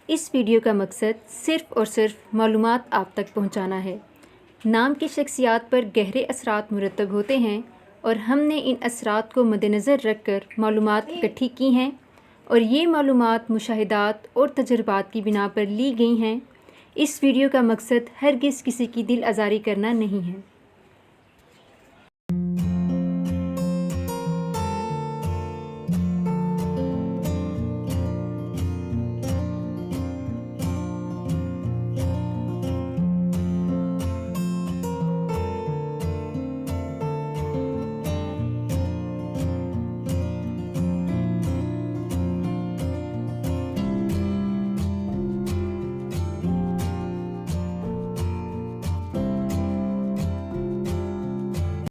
इस वीडियो का मकसद सिर्फ़ और सिर्फ मालूमात आप तक पहुंचाना है। नाम की शख्सियात पर गहरे असरात मुरतब होते हैं और हमने इन असरात को मद्देनज़र रख कर मालूमात इकट्ठी की हैं और ये मालूमात मुशाहिदात और तजुर्बात की बिना पर ली गई हैं। इस वीडियो का मकसद हरगिज़ किसी की दिल आज़ारी करना नहीं है।